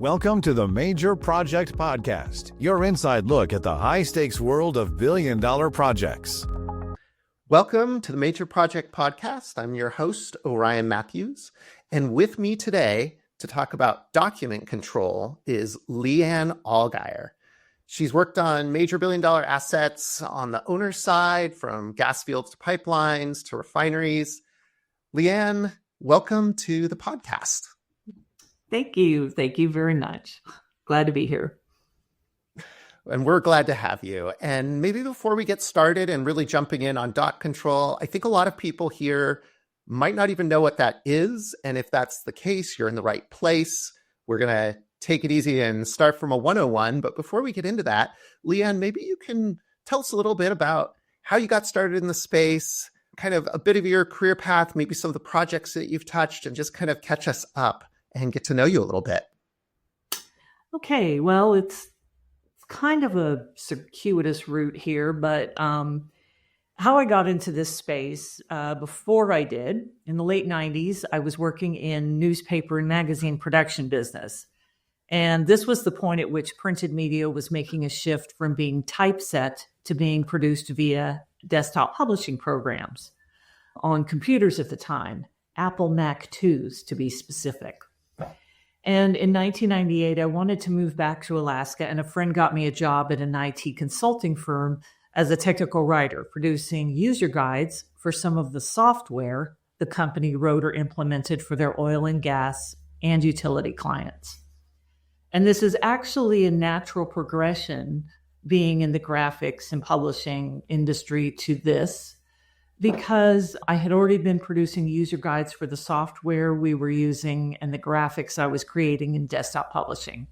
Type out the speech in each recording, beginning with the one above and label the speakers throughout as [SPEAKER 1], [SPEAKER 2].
[SPEAKER 1] Welcome to the Major Project Podcast, your inside look at the high-stakes world of billion-dollar projects.
[SPEAKER 2] Welcome to the Major Project Podcast. I'm your host, Orion Matthews, and with me today to talk about document control is Leanne Allgaier. She's worked on major billion-dollar assets on the owner's side, from gas fields to pipelines to refineries. Leanne, welcome to the podcast.
[SPEAKER 3] Thank you. Thank you very much. Glad to be here.
[SPEAKER 2] And we're glad to have you. And maybe before we get started and really jumping in on dock control, I think a lot of people here might not even know what that is. And if that's the case, you're in the right place. We're going to take it easy and start from a 101. But before we get into that, Leanne, maybe you can tell us a little bit about how you got started in the space, kind of a bit of your career path, maybe some of the projects that you've touched, and just kind of catch us up and get to know you a little bit.
[SPEAKER 3] Okay, well, it's kind of a circuitous route here, but how I got into this space, before I did, in the late 90s, I was working in newspaper and magazine production business. And this was the point at which printed media was making a shift from being typeset to being produced via desktop publishing programs on computers at the time, Apple Mac IIs to be specific. And in 1998, I wanted to move back to Alaska, and a friend got me a job at an IT consulting firm as a technical writer, producing user guides for some of the software the company wrote or implemented for their oil and gas and utility clients. And this is actually a natural progression, being in the graphics and publishing industry, to this, because I had already been producing user guides for the software we were using and the graphics I was creating in desktop publishing.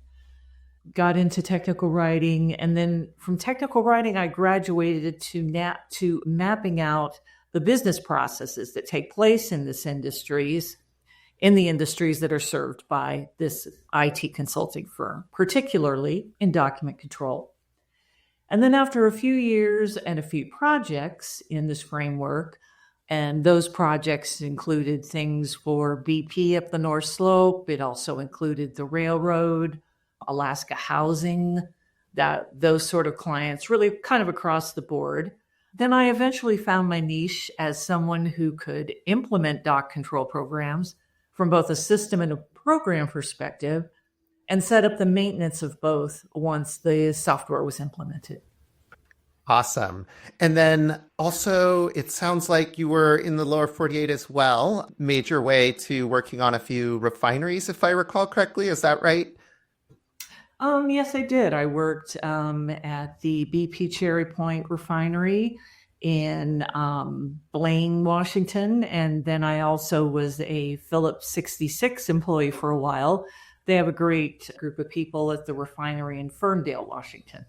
[SPEAKER 3] Got into technical writing, and then from technical writing, I graduated to mapping out the business processes that take place in the industries that are served by this IT consulting firm, particularly in document control. And then after a few years and a few projects in this framework, and those projects included things for BP up the North Slope. It also included the railroad, Alaska housing, those sort of clients, really kind of across the board. Then I eventually found my niche as someone who could implement dock control programs from both a system and a program perspective, and set up the maintenance of both once the software was implemented.
[SPEAKER 2] Awesome. And then also, it sounds like you were in the lower 48 as well. Made your way to working on a few refineries, if I recall correctly. Is that right?
[SPEAKER 3] Yes, I did. I worked at the BP Cherry Point refinery in Blaine, Washington. And then I also was a Phillips 66 employee for a while. They have a great group of people at the refinery in Ferndale, Washington.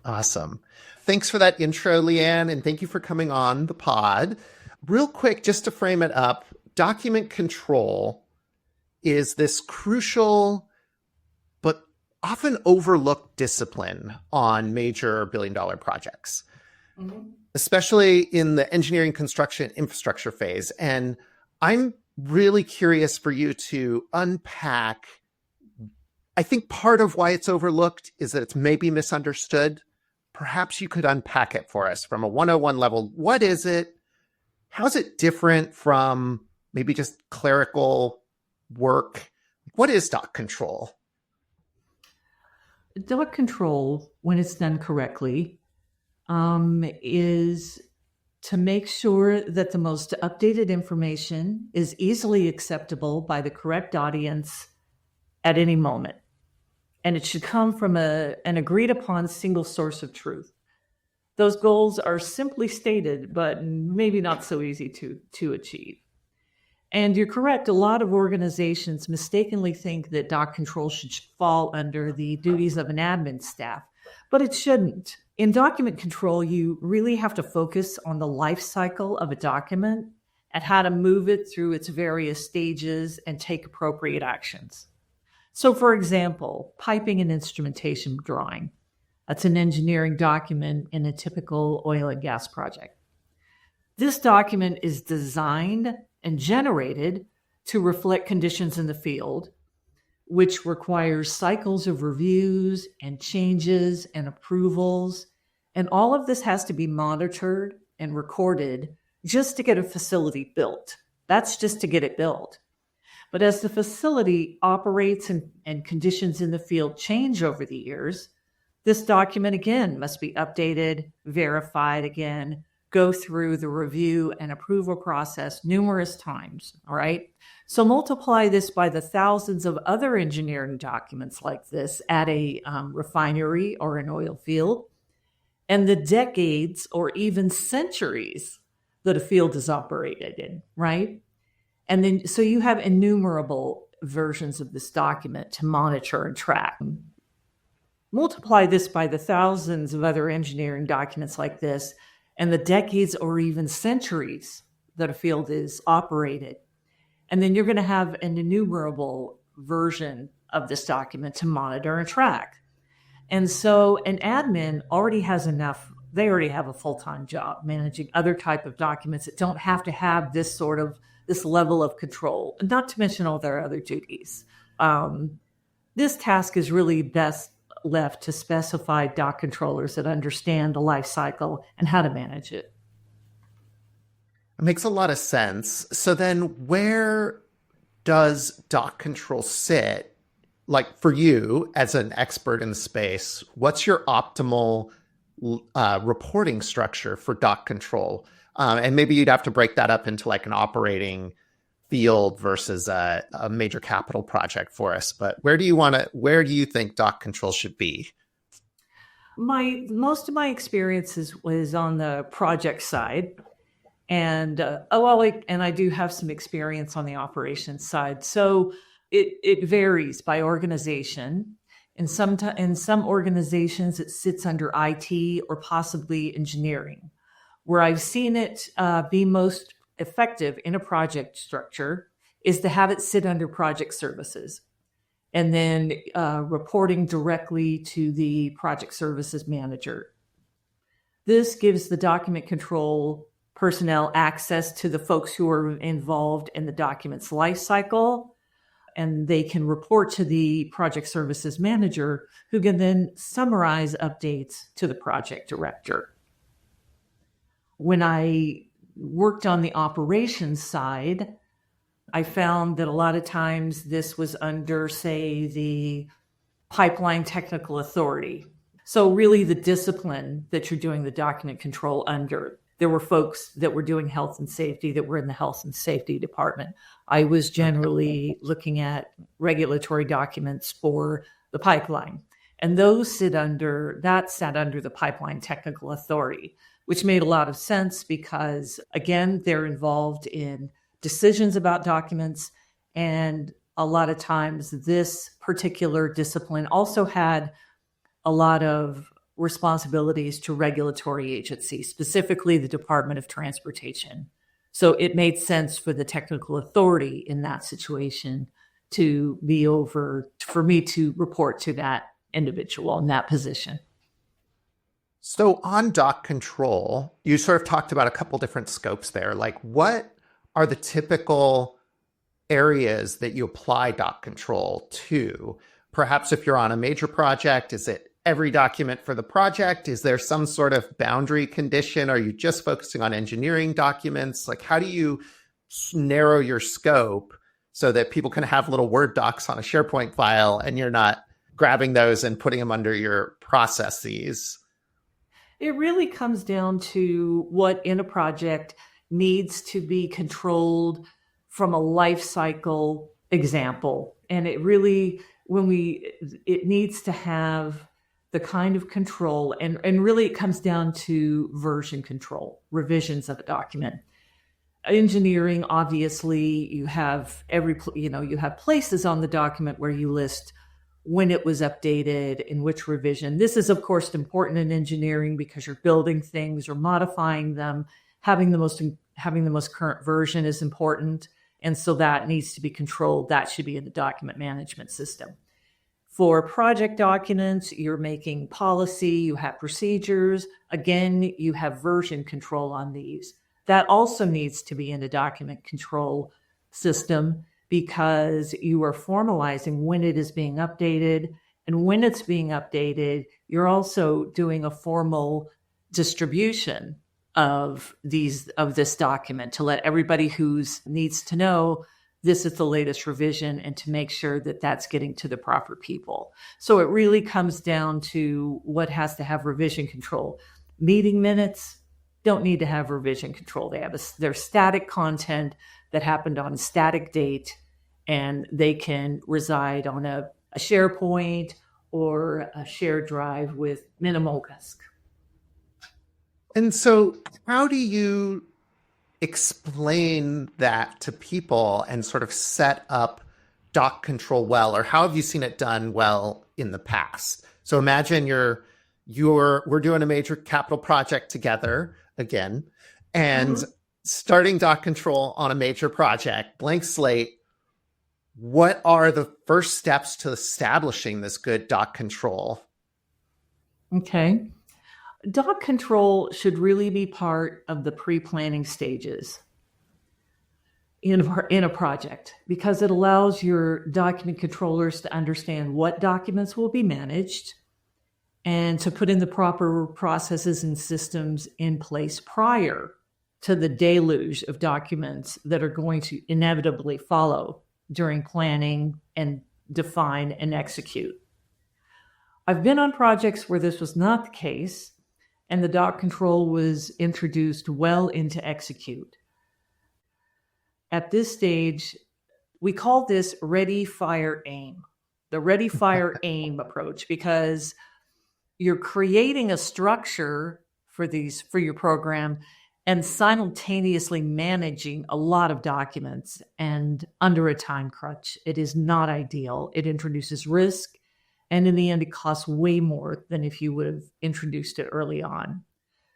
[SPEAKER 2] Awesome. Thanks for that intro, Leanne, and thank you for coming on the pod. Real quick, just to frame it up, document control is this crucial but often overlooked discipline on major billion-dollar projects, especially in the engineering, construction, infrastructure phase. And I'm really curious for you to unpack. I think part of why it's overlooked is that it's maybe misunderstood. Perhaps you could unpack it for us from a 101 level. What is it? How is it different from maybe just clerical work? What is dock control?
[SPEAKER 3] Dock control, when it's done correctly, is to make sure that the most updated information is easily acceptable by the correct audience at any moment. And it should come from an agreed upon single source of truth. Those goals are simply stated, but maybe not so easy to achieve. And you're correct, a lot of organizations mistakenly think that dock control should fall under the duties of an admin staff, but it shouldn't. In document control, you really have to focus on the life cycle of a document and how to move it through its various stages and take appropriate actions. So, for example, piping and instrumentation drawing. That's an engineering document in a typical oil and gas project. This document is designed and generated to reflect conditions in the field, which requires cycles of reviews and changes and approvals. And all of this has to be monitored and recorded just to get a facility built. That's just to get it built. But as the facility operates and conditions in the field change over the years, this document again must be updated, verified again, go through the review and approval process numerous times, all right? So multiply this by the thousands of other engineering documents like this at a refinery or an oil field, and the decades or even centuries that a field is operated in, right? And then, so you have innumerable versions of this document to monitor and track. Multiply this by the thousands of other engineering documents like this and the decades or even centuries that a field is operated. And then you're going to have an innumerable version of this document to monitor and track. And so an admin already has enough, they already have a full-time job managing other type of documents that don't have to have this level of control, not to mention all their other duties. This task is really best left to specified dock controllers that understand the life cycle and how to manage it.
[SPEAKER 2] It makes a lot of sense. So then where does dock control sit? Like for you as an expert in the space, what's your optimal reporting structure for dock control? And maybe you'd have to break that up into like an operating field versus a major capital project for us. But where do you think dock control should be?
[SPEAKER 3] Most of my experiences was on the project side. And I do have some experience on the operations side. So it varies by organization. In some organizations, it sits under IT or possibly engineering. Where I've seen it be most effective in a project structure is to have it sit under project services and then reporting directly to the project services manager. This gives the document control personnel access to the folks who are involved in the document's life cycle, and they can report to the project services manager, who can then summarize updates to the project director. When I worked on the operations side, I found that a lot of times this was under, say, the pipeline technical authority. So really the discipline that you're doing the document control under. There were folks that were doing health and safety that were in the health and safety department. I was generally looking at regulatory documents for the pipeline. And those sat under the pipeline technical authority, which made a lot of sense because, again, they're involved in decisions about documents. And a lot of times this particular discipline also had a lot of responsibilities to regulatory agencies, specifically the Department of Transportation. So it made sense for the technical authority in that situation to be for me to report to that individual in that position.
[SPEAKER 2] So on dock control, you sort of talked about a couple different scopes there. Like what are the typical areas that you apply dock control to? Perhaps if you're on a major project, is it every document for the project? Is there some sort of boundary condition? Are you just focusing on engineering documents? Like how do you narrow your scope so that people can have little Word docs on a SharePoint file and you're not grabbing those and putting them under your processes?
[SPEAKER 3] It really comes down to what in a project needs to be controlled from a life cycle example. And it really, it needs to have the kind of control, and really it comes down to version control, revisions of a document. Engineering, obviously, you have you have places on the document where you list when it was updated, in which revision. This is, of course, important in engineering because you're building things or modifying them. Having the most current version is important, and so that needs to be controlled. That should be in the document management system. For project documents, you're making policy, you have procedures. Again, you have version control on these. That also needs to be in the document control system because you are formalizing when it is being updated. And when it's being updated, you're also doing a formal distribution of this document to let everybody who needs to know this is the latest revision and to make sure that that's getting to the proper people. So it really comes down to what has to have revision control. Meeting minutes don't need to have revision control. They're static content that happened on a static date, and they can reside on a SharePoint or a shared drive with minimal risk.
[SPEAKER 2] And so how do you explain that to people and sort of set up doc control well, or how have you seen it done well in the past? So imagine we're doing a major capital project together again, and starting doc control on a major project, blank slate. What are the first steps to establishing this good doc control?
[SPEAKER 3] Okay. Doc control should really be part of the pre-planning stages in a project, because it allows your document controllers to understand what documents will be managed and to put in the proper processes and systems in place prior to the deluge of documents that are going to inevitably follow during planning and define and execute. I've been on projects where this was not the case, and the doc control was introduced well into execute. At this stage, we call this ready, fire, aim. The ready, fire, aim approach, because you're creating a structure for your program and simultaneously managing a lot of documents and under a time crunch. It is not ideal. It introduces risk, and in the end, it costs way more than if you would have introduced it early on.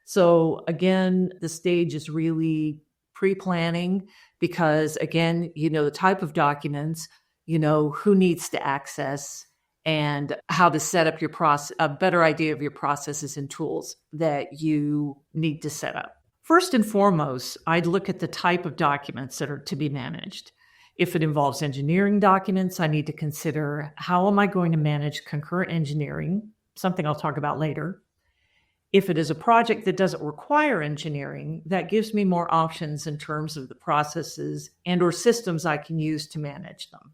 [SPEAKER 3] So again, the stage is really pre-planning, because again, the type of documents, who needs to access, and how to set up your process, a better idea of your processes and tools that you need to set up. First and foremost, I'd look at the type of documents that are to be managed. If it involves engineering documents, I need to consider, how am I going to manage concurrent engineering, something I'll talk about later. If it is a project that doesn't require engineering, that gives me more options in terms of the processes and or systems I can use to manage them.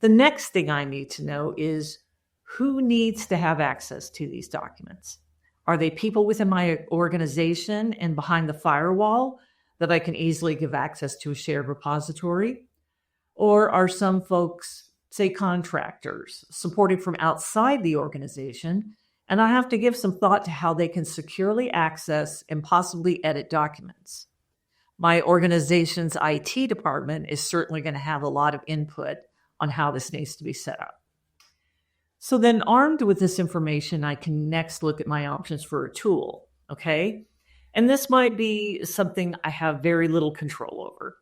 [SPEAKER 3] The next thing I need to know is, who needs to have access to these documents? Are they people within my organization and behind the firewall that I can easily give access to a shared repository? Or are some folks, say contractors, supported from outside the organization, and I have to give some thought to how they can securely access and possibly edit documents? My organization's IT department is certainly going to have a lot of input on how this needs to be set up. So then, armed with this information, I can next look at my options for a tool, okay? And this might be something I have very little control over.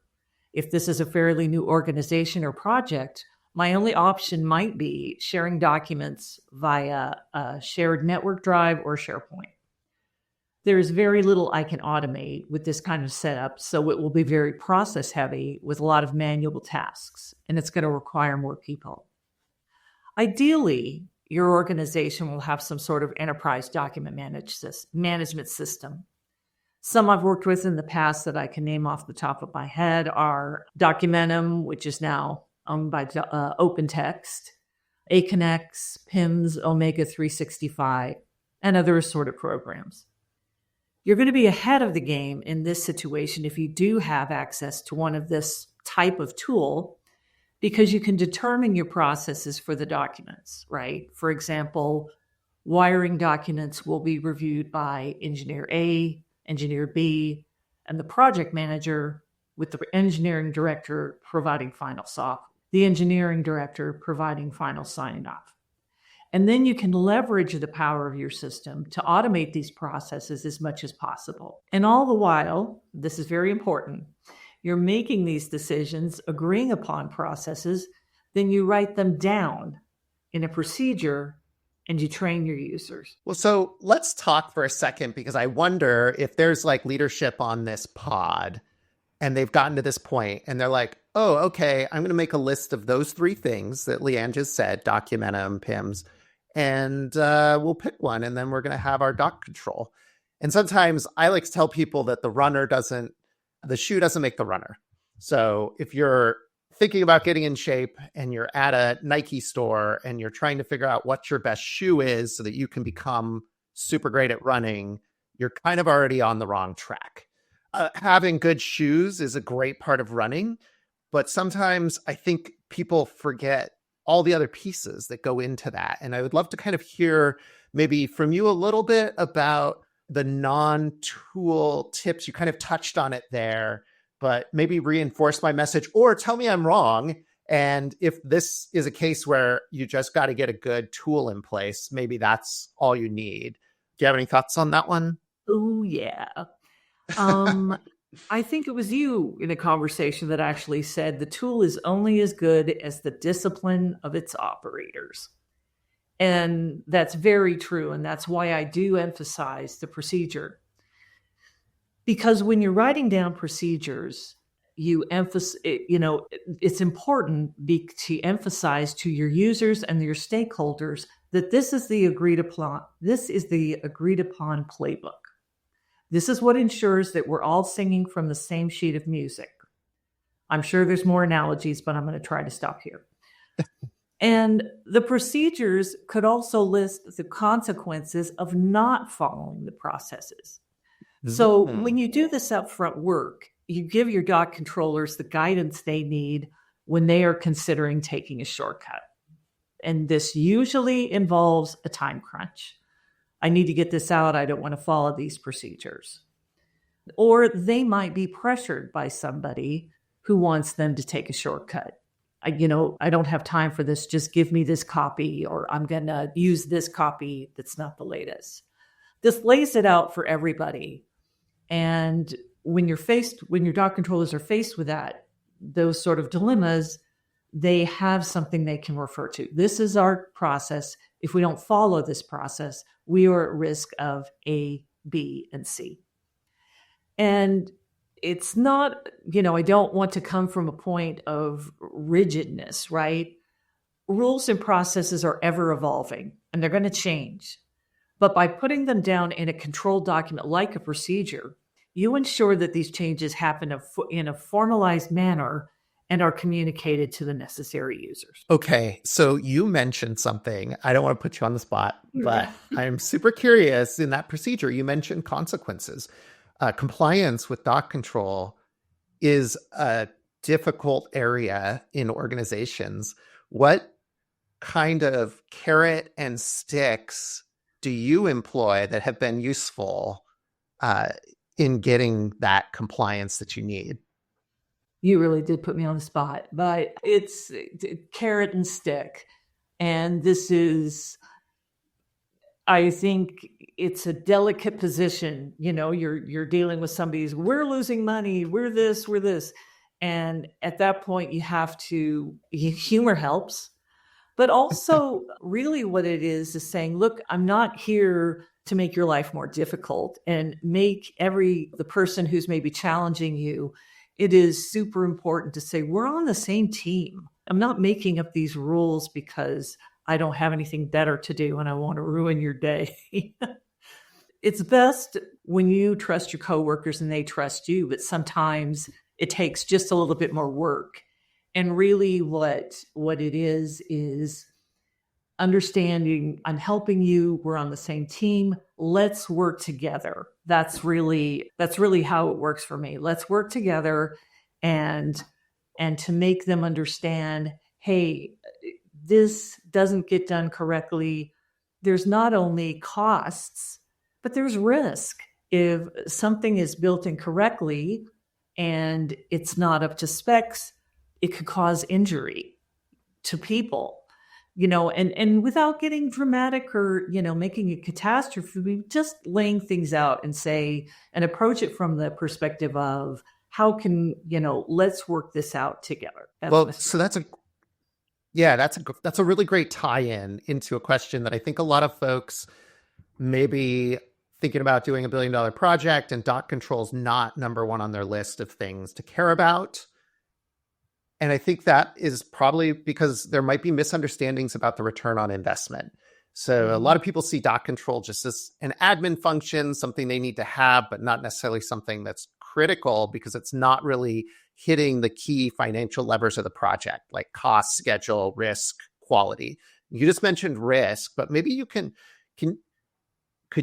[SPEAKER 3] If this is a fairly new organization or project, my only option might be sharing documents via a shared network drive or SharePoint. There is very little I can automate with this kind of setup, so it will be very process heavy with a lot of manual tasks, and it's going to require more people. Ideally, your organization will have some sort of enterprise document management system. Some I've worked with in the past that I can name off the top of my head are Documentum, which is now owned by OpenText, Aconex, PIMS, Omega 365, and other assorted programs. You're going to be ahead of the game in this situation if you do have access to one of this type of tool, because you can determine your processes for the documents, right? For example, wiring documents will be reviewed by engineer A, engineer B, and the project manager, with the engineering director providing final the engineering director providing final sign-off. And then you can leverage the power of your system to automate these processes as much as possible. And all the while, this is very important, you're making these decisions, agreeing upon processes, then you write them down in a procedure and you train your users.
[SPEAKER 2] Well, so let's talk for a second, because I wonder if there's like leadership on this pod and they've gotten to this point and they're like, oh, okay, I'm going to make a list of those three things that Leanne just said, document them, PIMS, and we'll pick one, and then we're going to have our doc control. And sometimes I like to tell people that the shoe doesn't make the runner. So if you're thinking about getting in shape and you're at a Nike store and you're trying to figure out what your best shoe is so that you can become super great at running, you're kind of already on the wrong track. Having good shoes is a great part of running, but sometimes I think people forget all the other pieces that go into that. And I would love to kind of hear maybe from you a little bit about the non-tool tips. You kind of touched on it there, but maybe reinforce my message or tell me I'm wrong. And if this is a case where you just got to get a good tool in place, maybe that's all you need. Do you have any thoughts on that one?
[SPEAKER 3] Oh, yeah. I think it was you in a conversation that actually said the tool is only as good as the discipline of its operators. And that's very true. And that's why I do emphasize the procedure. Because when you're writing down procedures, it's important to emphasize to your users and your stakeholders that this is the agreed upon playbook. This is what ensures that we're all singing from the same sheet of music. I'm sure there's more analogies, but I'm going to try to stop here. And the procedures could also list the consequences of not following the processes. Mm-hmm. So when you do this upfront work, you give your dock controllers the guidance they need when they are considering taking a shortcut. And this usually involves a time crunch. I need to get this out. I don't want to follow these procedures. Or they might be pressured by somebody who wants them to take a shortcut. I don't have time for this. Just give me this copy, or I'm going to use this copy that's not the latest. This lays it out for everybody. And when your dock controllers are faced with those sort of dilemmas, they have something they can refer to. This is our process. If we don't follow this process, we are at risk of A, B, and C. And it's not, I don't want to come from a point of rigidness, right? Rules and processes are ever evolving and they're going to change. But by putting them down in a controlled document like a procedure, you ensure that these changes happen in a formalized manner and are communicated to the necessary users.
[SPEAKER 2] Okay, so you mentioned something. I don't want to put you on the spot, but I'm super curious. In that procedure, you mentioned consequences. Compliance with dock control is a difficult area in organizations. What kind of carrot and sticks do you employ that have been useful in getting that compliance that you need?
[SPEAKER 3] You really did put me on the spot, but it's carrot and stick. And this is, I think it's a delicate position. You're dealing with somebody's, we're losing money, we're this. And at that point you have to, humor helps, but also really what it is saying, look, I'm not here to make your life more difficult and make the person who's maybe challenging you. It is super important to say, we're on the same team. I'm not making up these rules because I don't have anything better to do and I want to ruin your day. It's best when you trust your coworkers and they trust you, but sometimes it takes just a little bit more work. And really what it is understanding, I'm helping you, we're on the same team, let's work together. That's really how it works for me. Let's work together and to make them understand, hey, this doesn't get done correctly. There's not only costs, but there's risk. If something is built incorrectly and it's not up to specs, it could cause injury to people. And without getting dramatic or, making a catastrophe, just laying things out and approach it from the perspective of how can, let's work this out together.
[SPEAKER 2] So that's a really great tie-in into a question that I think a lot of folks maybe thinking about doing $1 billion project and doc control's not number one on their list of things to care about. And I think that is probably because there might be misunderstandings about the return on investment. So a lot of people see doc control just as an admin function, something they need to have, but not necessarily something that's critical because it's not really hitting the key financial levers of the project, like cost, schedule, risk, quality. You just mentioned risk, but maybe you could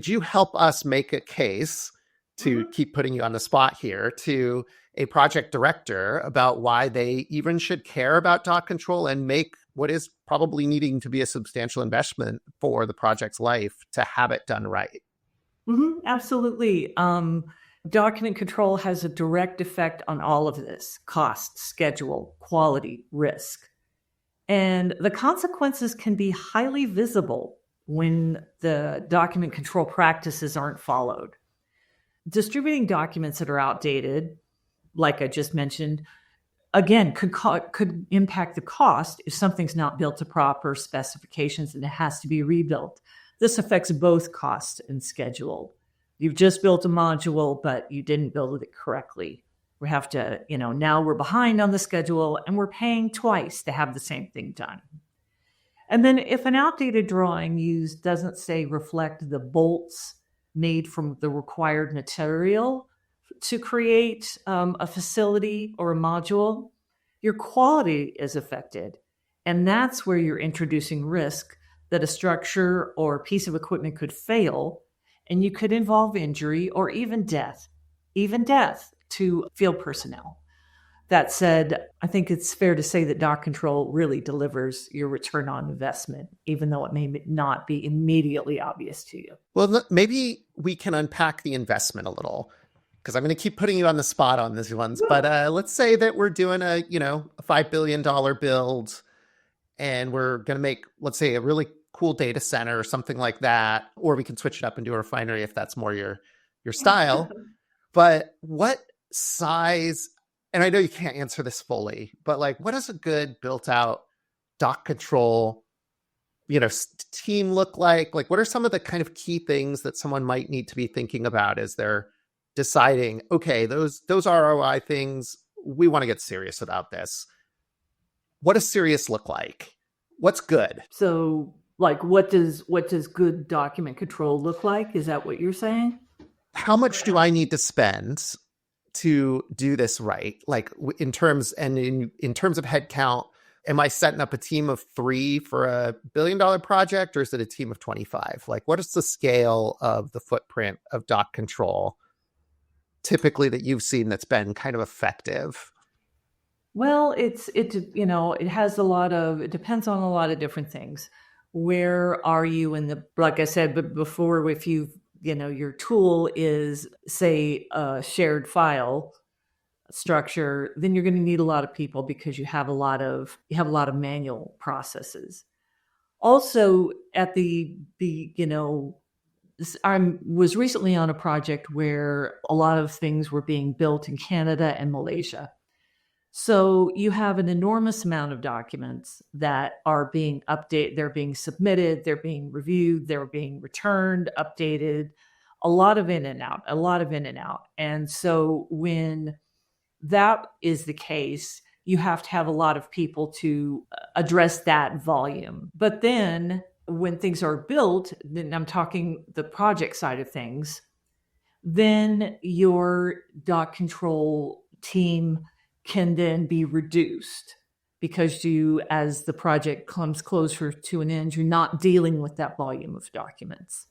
[SPEAKER 2] you help us make a case to keep putting you on the spot here to a project director about why they even should care about doc control and make what is probably needing to be a substantial investment for the project's life to have it done right?
[SPEAKER 3] Absolutely. Document control has a direct effect on all of this: cost, schedule, quality, risk. And the consequences can be highly visible when the document control practices aren't followed. Distributing documents that are outdated, like I just mentioned, again, could impact the cost if something's not built to proper specifications and it has to be rebuilt. This affects both cost and schedule. You've just built a module, but you didn't build it correctly. We have to, now we're behind on the schedule and we're paying twice to have the same thing done. And then if an outdated drawing used doesn't, say, reflect the bolts made from the required material to create a facility or a module, your quality is affected. And that's where you're introducing risk that a structure or piece of equipment could fail, and you could involve injury or even death to field personnel. That said, I think it's fair to say that doc control really delivers your return on investment, even though it may not be immediately obvious to you.
[SPEAKER 2] Well, maybe we can unpack the investment a little, because I'm going to keep putting you on the spot on these ones. But let's say that we're doing a $5 billion build, and we're going to make, let's say, a really cool data center or something like that, or we can switch it up and do a refinery if that's more your style. But what size, and I know you can't answer this fully, but what does a good built out doc control, team look like? What are some of the kind of key things that someone might need to be thinking about as they're deciding, okay, those ROI things, we want to get serious about this? What does serious look like? What's good?
[SPEAKER 3] So what does good document control look like? Is that what you're saying?
[SPEAKER 2] How much do I need to spend to do this right? In terms of headcount, am I setting up a team of 3 for a $1 billion project, or is it a team of 25? What is the scale of the footprint of doc control typically that you've seen that's been kind of effective?
[SPEAKER 3] Well, it depends on a lot of different things. Where are you like I said, but before, if your tool is, say, a shared file structure, then you're going to need a lot of people because you have a lot of manual processes. Also, I was recently on a project where a lot of things were being built in Canada and Malaysia. So you have an enormous amount of documents that are being updated, they're being submitted, they're being reviewed, they're being returned, updated, a lot of in and out. And so when that is the case, you have to have a lot of people to address that volume. But then when things are built, then I'm talking the project side of things, then your doc control team can then be reduced because as the project comes closer to an end, you're not dealing with that volume of documents.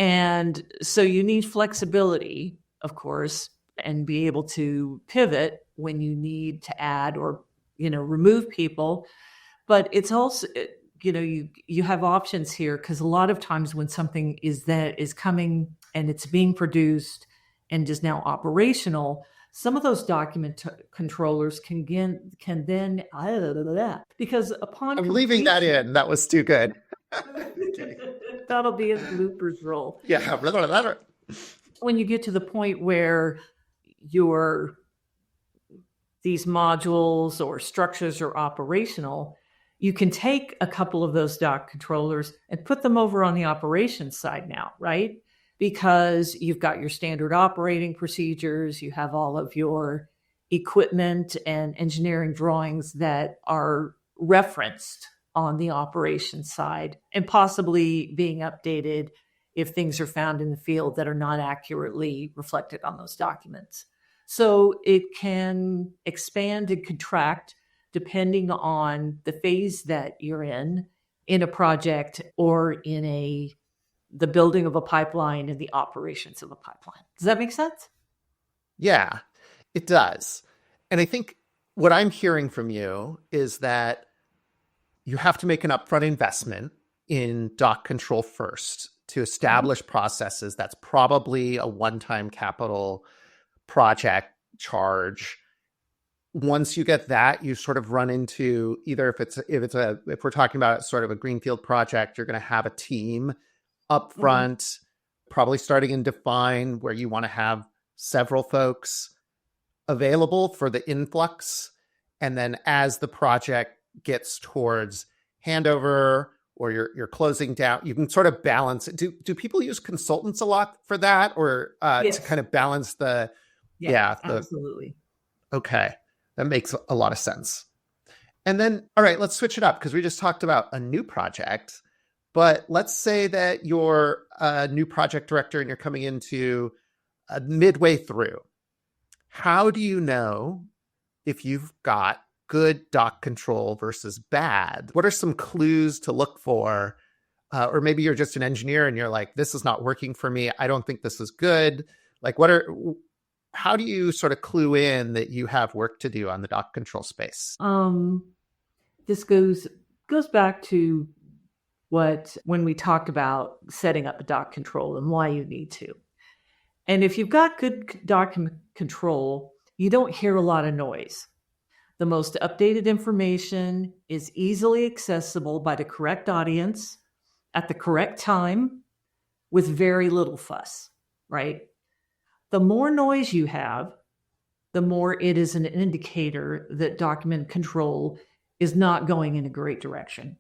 [SPEAKER 3] And so you need flexibility, of course, and be able to pivot when you need to add or, remove people. But it's also, you have options here, because a lot of times when something is coming and it's being produced and is now operational, some of those document controllers can then, because upon
[SPEAKER 2] I'm leaving that in. That was too good.
[SPEAKER 3] Okay. That'll be a bloopers roll.
[SPEAKER 2] Yeah.
[SPEAKER 3] When you get to the point where these modules or structures are operational, you can take a couple of those doc controllers and put them over on the operations side now, right? because you've got your standard operating procedures, you have all of your equipment and engineering drawings that are referenced on the operations side and possibly being updated if things are found in the field that are not accurately reflected on those documents. So it can expand and contract depending on the phase that you're in a project or in the building of a pipeline and the operations of a pipeline. Does that make sense?
[SPEAKER 2] Yeah, it does. And I think what I'm hearing from you is that you have to make an upfront investment in dock control first to establish processes. That's probably a one-time capital project charge. Once you get that, you sort of run into either if we're talking about sort of a greenfield project, you're going to have a team up front, probably starting in define, where you want to have several folks available for the influx. And then as the project gets towards handover or you're closing down, you can sort of balance it. Do people use consultants a lot for that, or
[SPEAKER 3] Yes.
[SPEAKER 2] to kind of balance the?
[SPEAKER 3] Absolutely.
[SPEAKER 2] Okay, that makes a lot of sense. And then, all right, let's switch it up because we just talked about a new project. But let's say that you're a new project director and you're coming into midway through. How do you know if you've got good dock control versus bad? What are some clues to look for? Or maybe you're just an engineer and you're like, this is not working for me. I don't think this is good. Like, how do you sort of clue in that you have work to do on the dock control space?
[SPEAKER 3] This goes back to when we talked about setting up a dock control and why you need to. And if you've got good dock control, you don't hear a lot of noise. The most updated information is easily accessible by the correct audience at the correct time with very little fuss, right? The more noise you have, the more it is an indicator that document control is not going in a great direction.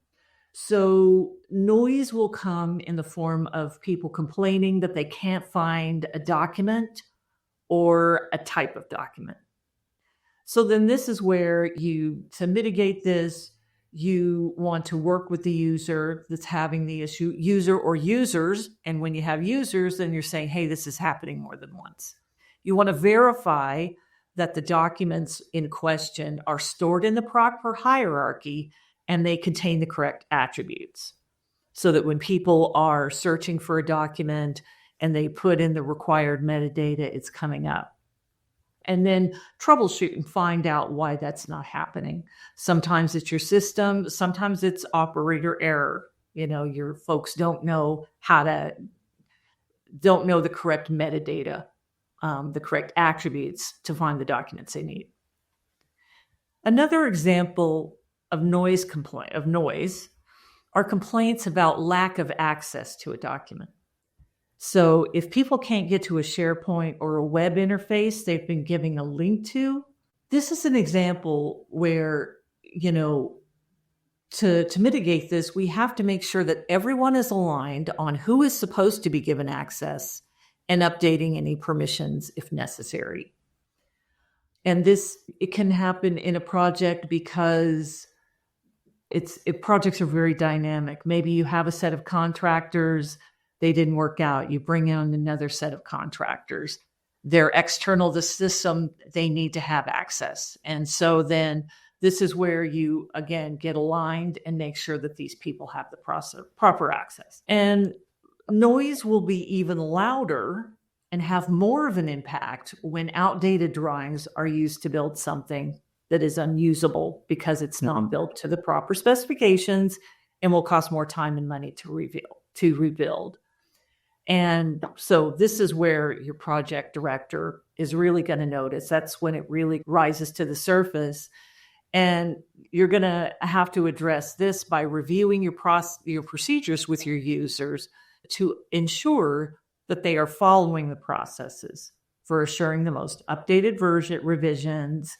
[SPEAKER 3] So noise will come in the form of people complaining that they can't find a document or a type of document. So then this is where to mitigate this, you want to work with the user that's having the issue, user or users. And when you have users, then you're saying, hey, this is happening more than once. You want to verify that the documents in question are stored in the proper hierarchy and they contain the correct attributes. So that when people are searching for a document and they put in the required metadata, it's coming up. And then troubleshoot and find out why that's not happening. Sometimes it's your system, sometimes it's operator error. Your folks don't know the correct metadata, the correct attributes to find the documents they need. Another example of noise are complaints about lack of access to a document. So if people can't get to a SharePoint or a web interface they've been giving a link to, this is an example where, to mitigate this, we have to make sure that everyone is aligned on who is supposed to be given access and updating any permissions if necessary. And it can happen in a project because projects are very dynamic. Maybe you have a set of contractors, they didn't work out. You bring in another set of contractors. They're external to the system. They need to have access. And so then this is where you, again, get aligned and make sure that these people have the proper access. And noise will be even louder and have more of an impact when outdated drawings are used to build something that is unusable because it's not built to the proper specifications and will cost more time and money to rebuild. And so this is where your project director is really going to notice. That's when it really rises to the surface. And you're going to have to address this by reviewing your procedures with your users to ensure that they are following the processes for assuring the most updated revisions,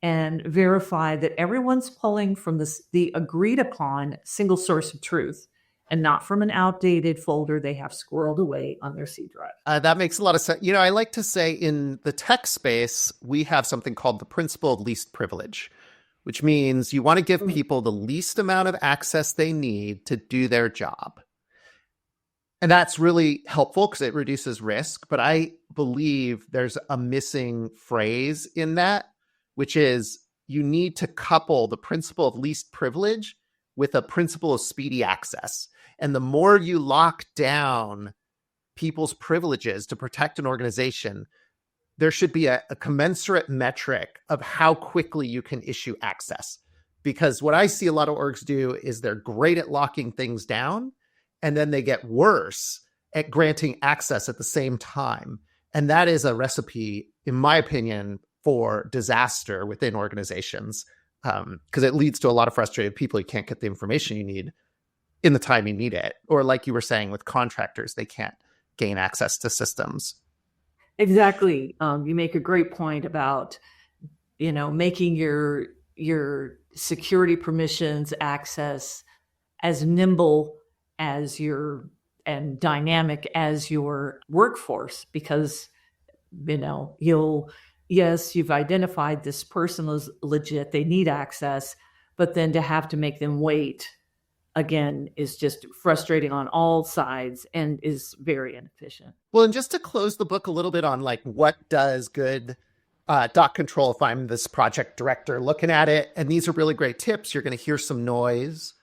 [SPEAKER 3] and verify that everyone's pulling from the agreed upon single source of truth and not from an outdated folder they have squirreled away on their C drive.
[SPEAKER 2] That makes a lot of sense. I like to say in the tech space, we have something called the principle of least privilege, which means you want to give people the least amount of access they need to do their job. And that's really helpful because it reduces risk. But I believe there's a missing phrase in that, which is you need to couple the principle of least privilege with a principle of speedy access. And the more you lock down people's privileges to protect an organization, there should be a commensurate metric of how quickly you can issue access. Because what I see a lot of orgs do is they're great at locking things down, and then they get worse at granting access at the same time. And that is a recipe, in my opinion, for disaster within organizations, because it leads to a lot of frustrated people. You can't get the information you need in the time you need it. Or like you were saying with contractors, they can't gain access to systems.
[SPEAKER 3] Exactly. You make a great point about, making your security permissions access as nimble as and dynamic as your workforce, because, you've identified this person is legit, they need access, but then to have to make them wait again is just frustrating on all sides and is very inefficient.
[SPEAKER 2] Well, and just to close the book a little bit on what does good doc control if I'm this project director looking at it, and these are really great tips. You're going to hear some noise.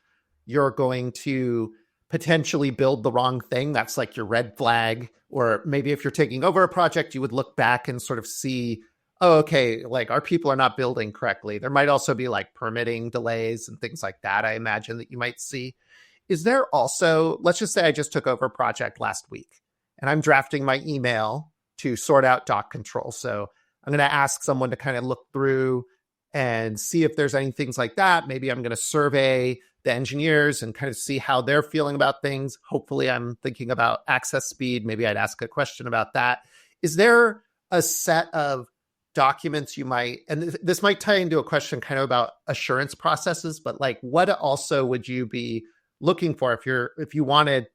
[SPEAKER 2] You're going to potentially build the wrong thing. That's like your red flag. Or maybe if you're taking over a project, you would look back and sort of see, oh, okay, our people are not building correctly. There might also be permitting delays and things like that, I imagine, that you might see. Is there also, let's just say I just took over a project last week and I'm drafting my email to sort out doc control. So I'm going to ask someone to kind of look through and see if there's any things like that. Maybe I'm going to survey the engineers and kind of see how they're feeling about things. Hopefully I'm thinking about access speed. Maybe I'd ask a question about that. Is there a set of documents you might, and this might tie into a question kind of about assurance processes, but what also would you be looking for if you wanted,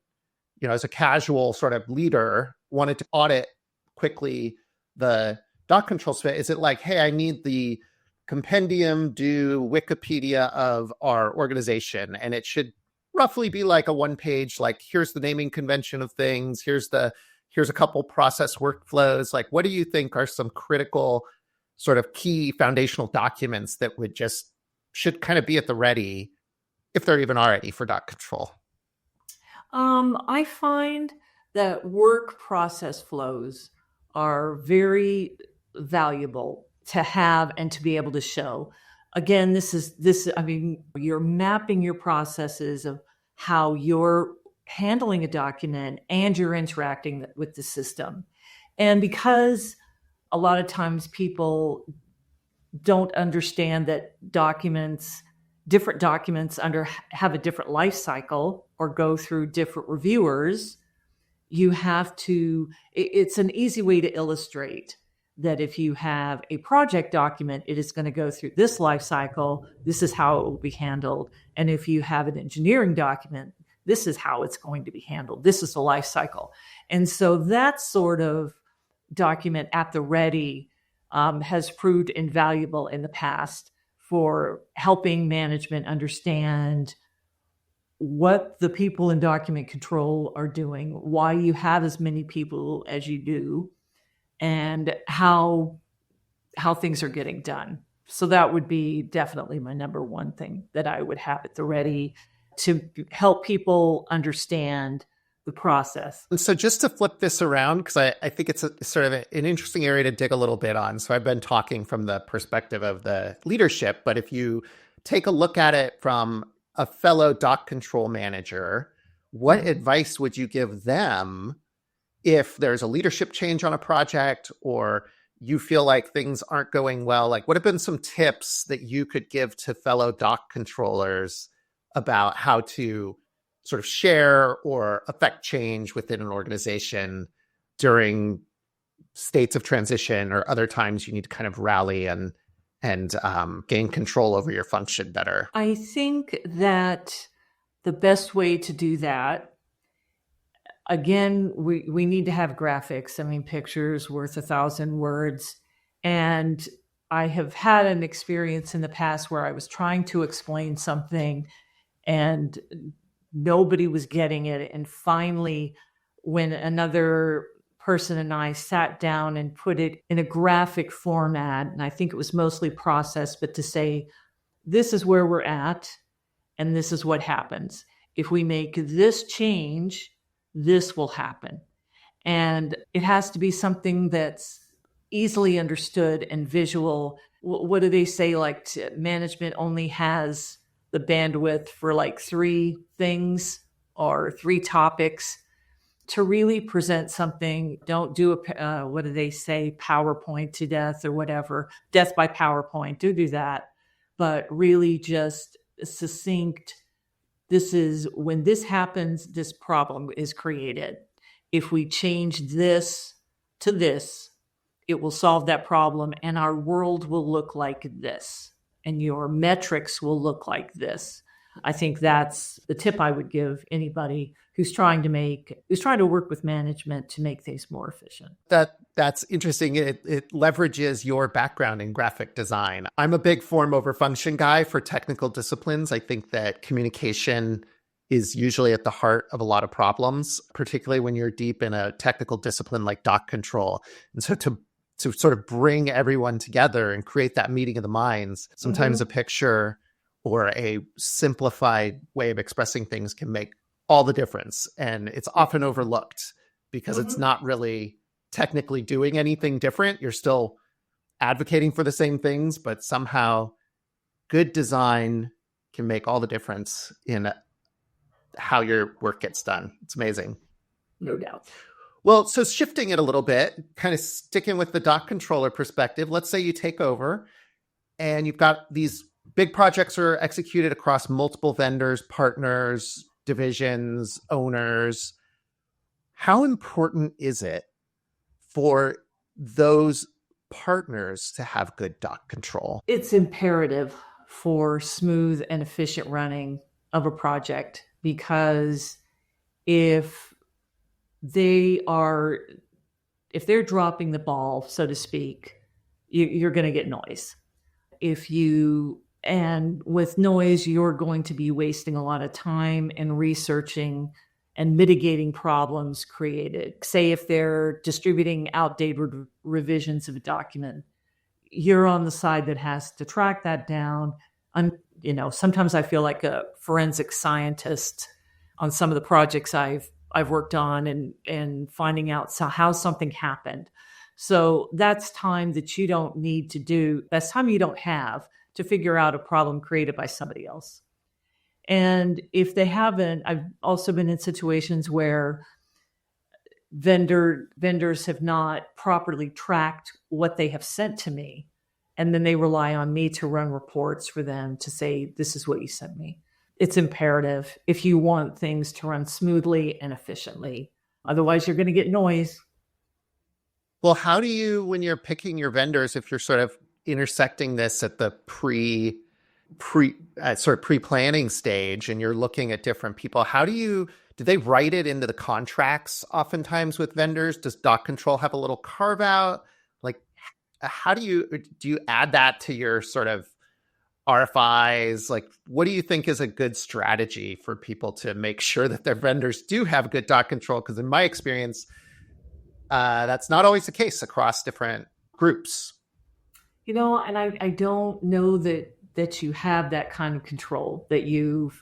[SPEAKER 2] as a casual sort of leader, wanted to audit quickly the doc control space? Is it hey, I need the compendium do Wikipedia of our organization, and it should roughly be a one-page, here's the naming convention of things, here's a couple process workflows. What do you think are some critical sort of key foundational documents that should kind of be at the ready, if there even are any, for doc control?
[SPEAKER 3] I find that work process flows are very valuable to have and to be able to show. Again, you're mapping your processes of how you're handling a document and you're interacting with the system. And because a lot of times people don't understand that different documents have a different life cycle or go through different reviewers, it's an easy way to illustrate that if you have a project document, it is going to go through this life cycle. This is how it will be handled. And if you have an engineering document, this is how it's going to be handled. This is the life cycle. And so that sort of document at the ready has proved invaluable in the past for helping management understand what the people in document control are doing, why you have as many people as you do, and how things are getting done. So that would be definitely my number one thing that I would have at the ready to help people understand the process.
[SPEAKER 2] And so just to flip this around, because I think it's sort of an interesting area to dig a little bit on. So I've been talking from the perspective of the leadership, but if you take a look at it from a fellow doc control manager, what advice would you give them if there's a leadership change on a project, or you feel like things aren't going well? What have been some tips that you could give to fellow doc controllers about how to sort of share or affect change within an organization during states of transition or other times you need to kind of rally and gain control over your function better?
[SPEAKER 3] I think that the best way to do that, again, we need to have graphics. I mean, pictures worth 1,000 words. And I have had an experience in the past where I was trying to explain something and nobody was getting it. And finally, when another person and I sat down and put it in a graphic format, and I think it was mostly processed, but to say, this is where we're at, and this is what happens. If we make this change, this will happen. And it has to be something that's easily understood and visual. What do they say? Like management only has the bandwidth for like 3 things or 3 topics to really present something. Don't do what do they say? PowerPoint to death or whatever. Death by PowerPoint. Do that. But really just succinct. This is when this happens, this problem is created. If we change this to this, it will solve that problem and our world will look like this and your metrics will look like this. I think that's the tip I would give anybody who's trying to work with management to make things more efficient.
[SPEAKER 2] That's interesting. It leverages your background in graphic design. I'm a big form over function guy for technical disciplines. I think that communication is usually at the heart of a lot of problems, particularly when you're deep in a technical discipline like dock control. And so to sort of bring everyone together and create that meeting of the minds, sometimes a picture or a simplified way of expressing things can make all the difference. And it's often overlooked because it's not really technically doing anything different. You're still advocating for the same things, but somehow good design can make all the difference in how your work gets done. It's amazing.
[SPEAKER 3] No doubt.
[SPEAKER 2] Well, so shifting it a little bit, kind of sticking with the dock controller perspective, let's say you take over and you've got these big projects are executed across multiple vendors, partners, divisions, owners. How important is it for those partners to have good dock control?
[SPEAKER 3] It's imperative for smooth and efficient running of a project, because if they're dropping the ball, so to speak, you're going to get noise. And with noise, you're going to be wasting a lot of time in researching and mitigating problems created. Say if they're distributing outdated revisions of a document, you're on the side that has to track that down. Sometimes I feel like a forensic scientist on some of the projects I've worked on and finding out how something happened. So that's time that you don't need to do. That's time you don't have to figure out a problem created by somebody else. And if they haven't, I've also been in situations where vendors have not properly tracked what they have sent to me. And then they rely on me to run reports for them to say, this is what you sent me. It's imperative if you want things to run smoothly and efficiently. Otherwise, you're going to get noise.
[SPEAKER 2] Well, how do you, when you're picking your vendors, if you're sort of intersecting this at the pre-planning stage and you're looking at different people, do they write it into the contracts oftentimes with vendors? Does dock control have a little carve out? Like, how do you add that to your sort of RFIs? Like, what do you think is a good strategy for people to make sure that their vendors do have good dock control? Because in my experience, that's not always the case across different groups.
[SPEAKER 3] And I don't know that you have that kind of control, that you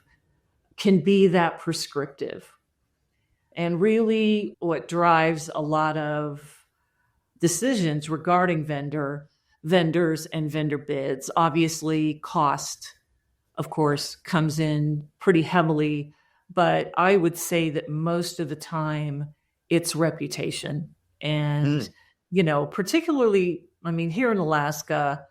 [SPEAKER 3] can be that prescriptive. And really what drives a lot of decisions regarding vendors and vendor bids, obviously cost, of course, comes in pretty heavily. But I would say that most of the time it's reputation. And, particularly, here in Alaska,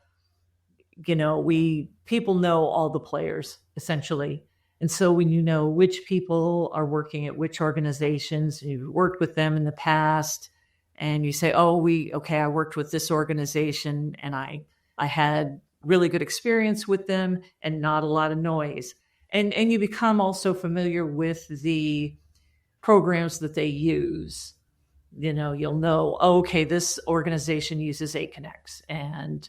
[SPEAKER 3] people know all the players essentially. And so when you know which people are working at which organizations, you've worked with them in the past, and you say, I worked with this organization and I had really good experience with them and not a lot of noise. And you become also familiar with the programs that they use. You'll know, okay, this organization uses Aconex, and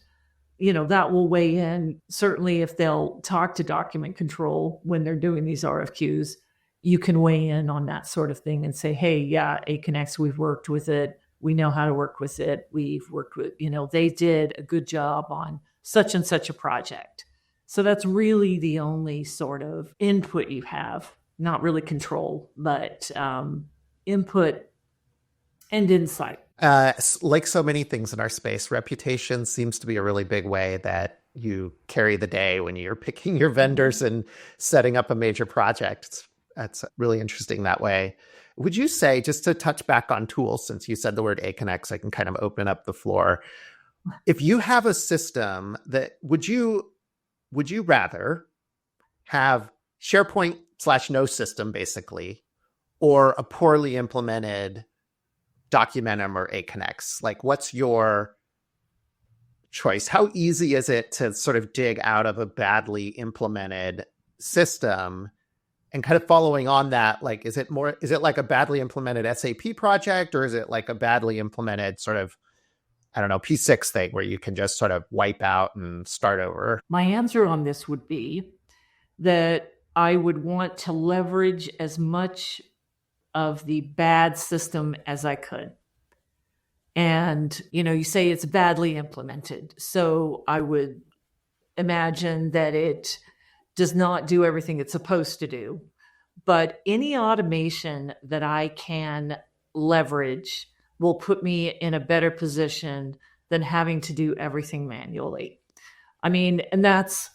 [SPEAKER 3] that will weigh in. Certainly if they'll talk to document control when they're doing these RFQs, you can weigh in on that sort of thing and say, hey, yeah, Aconex, we've worked with it. We know how to work with it. We've worked with, they did a good job on such and such a project. So that's really the only sort of input you have, not really control, but input and insight.
[SPEAKER 2] Like so many things in our space, reputation seems to be a really big way that you carry the day when you're picking your vendors and setting up a major project. That's really interesting that way. Would you say, just to touch back on tools, since you said the word Aconex, I can kind of open up the floor. If you have a system that, would you rather have SharePoint/no system, basically, or a poorly implemented Documentum or Aconex? Like, what's your choice? How easy is it to sort of dig out of a badly implemented system? And kind of following on that, like, is it like a badly implemented SAP project, or is it like a badly implemented sort of, I don't know, P6 thing where you can just sort of wipe out and start over?
[SPEAKER 3] My answer on this would be that I would want to leverage as much of the bad system as I could. And, you say it's badly implemented. So I would imagine that it does not do everything it's supposed to do. But any automation that I can leverage will put me in a better position than having to do everything manually. I mean, and that's,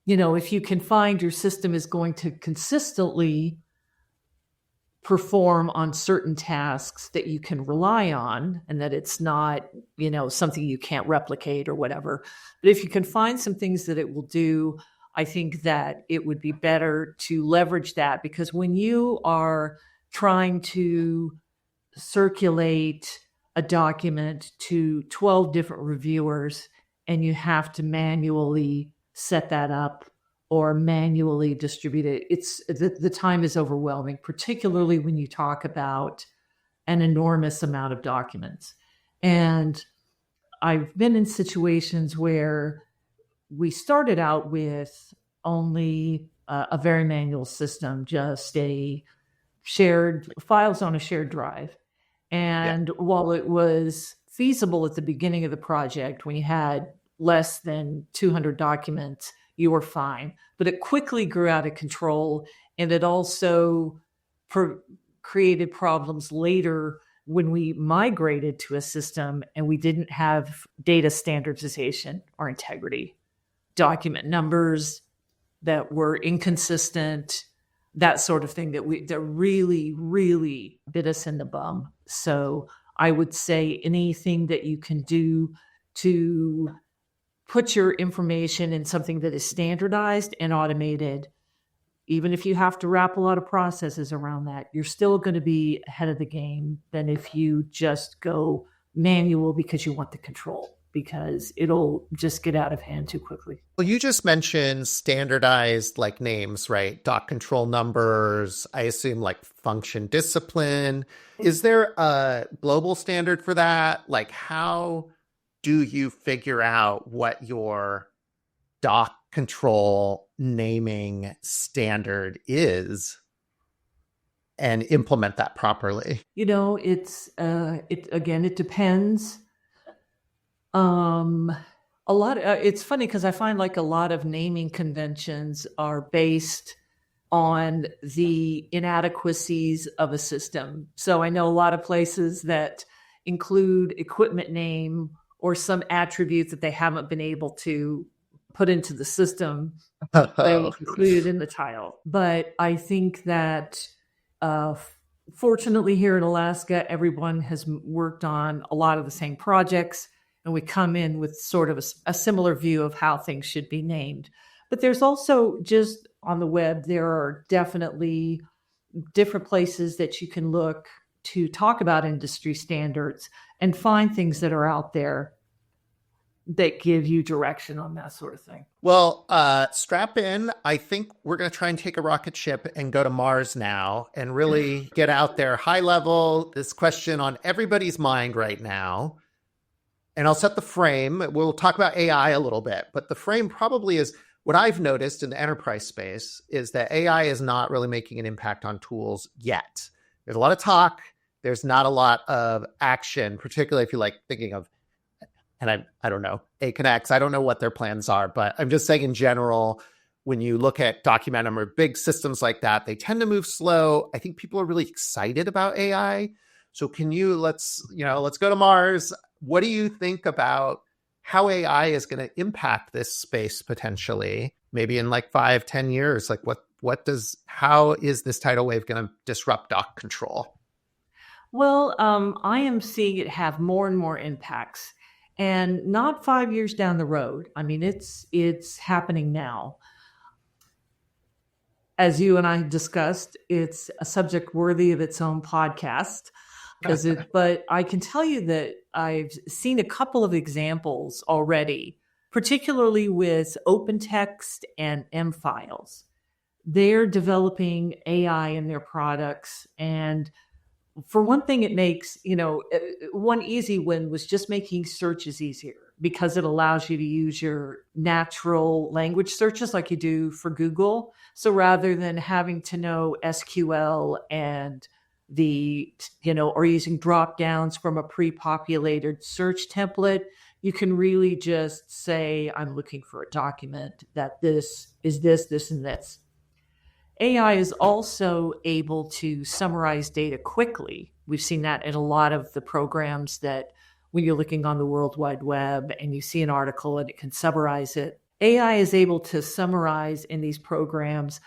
[SPEAKER 3] if you can find your system is going to consistently perform on certain tasks that you can rely on, and that it's not, something you can't replicate or whatever. But if you can find some things that it will do, I think that it would be better to leverage that, because when you are trying to circulate a document to 12 different reviewers and you have to manually set that up or manually distribute it, the time is overwhelming, particularly when you talk about an enormous amount of documents. And I've been in situations where we started out with only a very manual system, just a shared files on a shared drive. And while it was feasible at the beginning of the project, when you had less than 200 documents, you were fine. But it quickly grew out of control, and it also created problems later when we migrated to a system and we didn't have data standardization or integrity. Document numbers that were inconsistent, that sort of thing that really, really bit us in the bum. So I would say anything that you can do to put your information in something that is standardized and automated, even if you have to wrap a lot of processes around that, you're still going to be ahead of the game than if you just go manual because you want the control, because it'll just get out of hand too quickly.
[SPEAKER 2] Well, you just mentioned standardized like names, right? Doc control numbers, I assume like function discipline. Is there a global standard for that? Like, how do you figure out what your doc control naming standard is and implement that properly?
[SPEAKER 3] It depends. A lot of, it's funny because I find like a lot of naming conventions are based on the inadequacies of a system. So I know a lot of places that include equipment name or some attributes that they haven't been able to put into the system, they included in the title. But I think that fortunately here in Alaska, everyone has worked on a lot of the same projects, and we come in with sort of a similar view of how things should be named. But there's also, just on the web, there are definitely different places that you can look to talk about industry standards and find things that are out there. that give you direction on that sort of thing.
[SPEAKER 2] Well, strap in. I think we're going to try and take a rocket ship and go to Mars now and really get out there high level. This question on everybody's mind right now. And I'll set the frame. We'll talk about AI a little bit, but the frame probably is what I've noticed in the enterprise space is that AI is not really making an impact on tools yet. There's a lot of talk. There's not a lot of action, particularly if you're like thinking of, and I don't know, Aconex. I don't know what their plans are, but I'm just saying in general, when you look at Documentum or big systems like that, they tend to move slow. I think people are really excited about AI. So let's go to Mars. What do you think about how AI is going to impact this space potentially, maybe in like 5-10 years? Like how is this tidal wave going to disrupt dock control?
[SPEAKER 3] Well, I am seeing it have more and more impacts. And not 5 years down the road. I mean, it's happening now. As you and I discussed, it's a subject worthy of its own podcast. But I can tell you that I've seen a couple of examples already, particularly with OpenText and M-Files. They're developing AI in their products, and for one thing, it makes, one easy win was just making searches easier because it allows you to use your natural language searches like you do for Google. So rather than having to know SQL and or using drop downs from a pre-populated search template, you can really just say, I'm looking for a document that this is this, and this. AI is also able to summarize data quickly. We've seen that in a lot of the programs that when you're looking on the World Wide Web and you see an article and it can summarize it. AI is able to summarize in these programs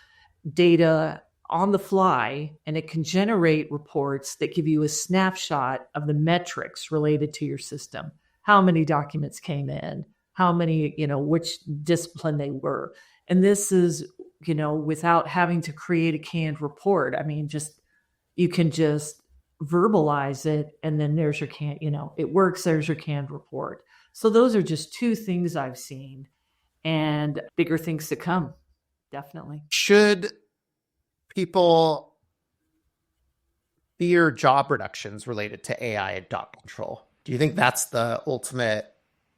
[SPEAKER 3] data on the fly, and it can generate reports that give you a snapshot of the metrics related to your system. How many documents came in, how many, which discipline they were. And this is, without having to create a canned report. I mean, you can just verbalize it, and then there's your it works, there's your canned report. So those are just two things I've seen, and bigger things to come, definitely.
[SPEAKER 2] Should people fear job reductions related to AI and dock control? Do you think that's the ultimate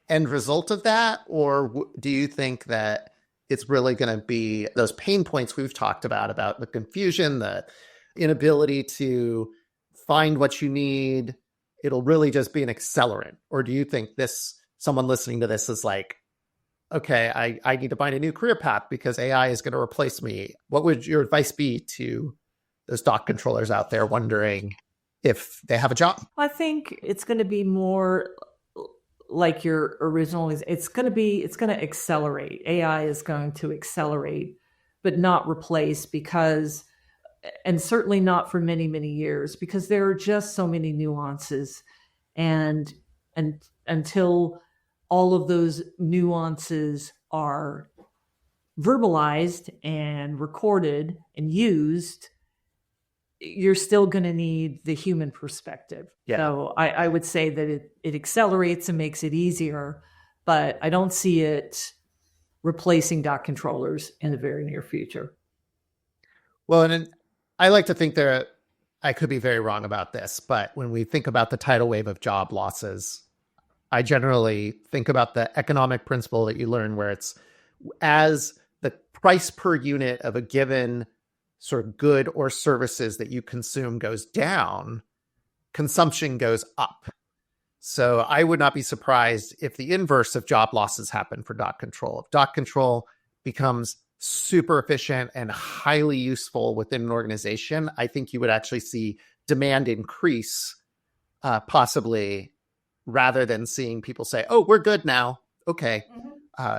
[SPEAKER 2] end result of that? Or do you think that it's really going to be those pain points we've talked about the confusion, the inability to find what you need? It'll really just be an accelerant. Or do you think someone listening to this is like, okay, I need to find a new career path because AI is going to replace me? What would your advice be to those dock controllers out there wondering if they have a job?
[SPEAKER 3] I think it's going to be more like your original. It's going to accelerate. AI is going to accelerate, but not replace, and certainly not for many, many years, because there are just so many nuances. And until all of those nuances are verbalized and recorded and used, you're still going to need the human perspective. Yeah. So I would say that it accelerates and makes it easier, but I don't see it replacing dock controllers in the very near future.
[SPEAKER 2] Well, and I like to think I could be very wrong about this, but when we think about the tidal wave of job losses, I generally think about the economic principle that you learn where it's as the price per unit of a given sort of good or services that you consume goes down, consumption goes up. So I would not be surprised if the inverse of job losses happen for dock control. If dock control becomes super efficient and highly useful within an organization, I think you would actually see demand increase, possibly, rather than seeing people say, oh, we're good now. Okay.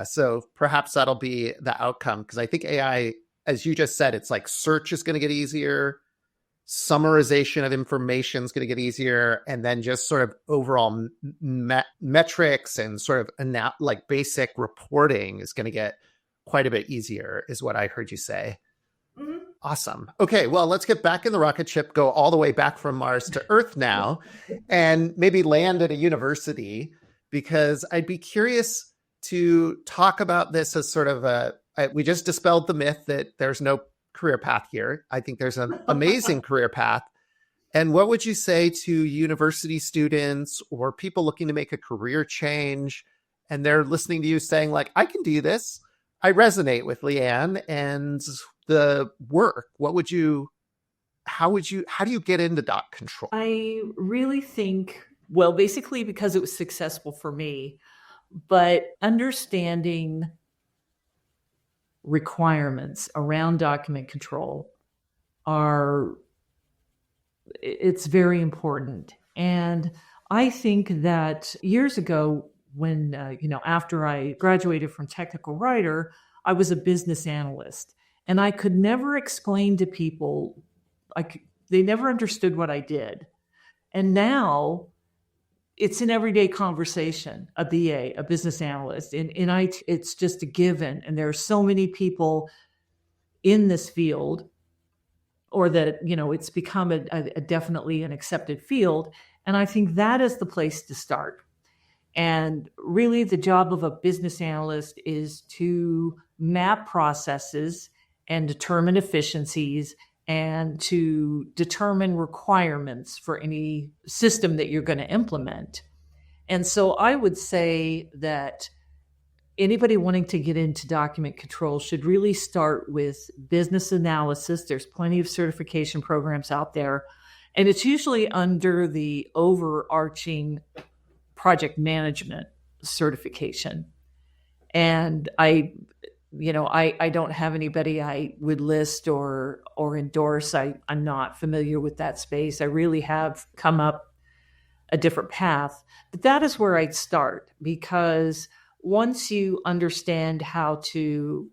[SPEAKER 2] So perhaps that'll be the outcome, because I think AI, as you just said, it's like search is going to get easier. Summarization of information is going to get easier. And then just sort of overall metrics and sort of like basic reporting is going to get quite a bit easier, is what I heard you say. Mm-hmm. Awesome. Okay, well, let's get back in the rocket ship, go all the way back from Mars to Earth now, and maybe land at a university. because I'd be curious to talk about this as sort of we just dispelled the myth that there's no career path here. I think there's an amazing career path. And what would you say to university students or people looking to make a career change, and they're listening to you saying like, I can do this. I resonate with Leanne and the work. How do you get into doc control?
[SPEAKER 3] I really think, well, basically because it was successful for me, but understanding requirements around document control it's very important. And I think that years ago when, after I graduated from technical writer, I was a business analyst, and I could never explain to people, they never understood what I did. And now it's an everyday conversation, a BA, a business analyst. In IT, it's just a given. And there are so many people in this field, or that, it's become a definitely an accepted field. And I think that is the place to start. And really the job of a business analyst is to map processes and determine efficiencies and to determine requirements for any system that you're going to implement. And so I would say that anybody wanting to get into document control should really start with business analysis. There's plenty of certification programs out there, and it's usually under the overarching project management certification. And I don't have anybody I would list or endorse. I'm not familiar with that space. I really have come up a different path, but that is where I'd start, because once you understand how to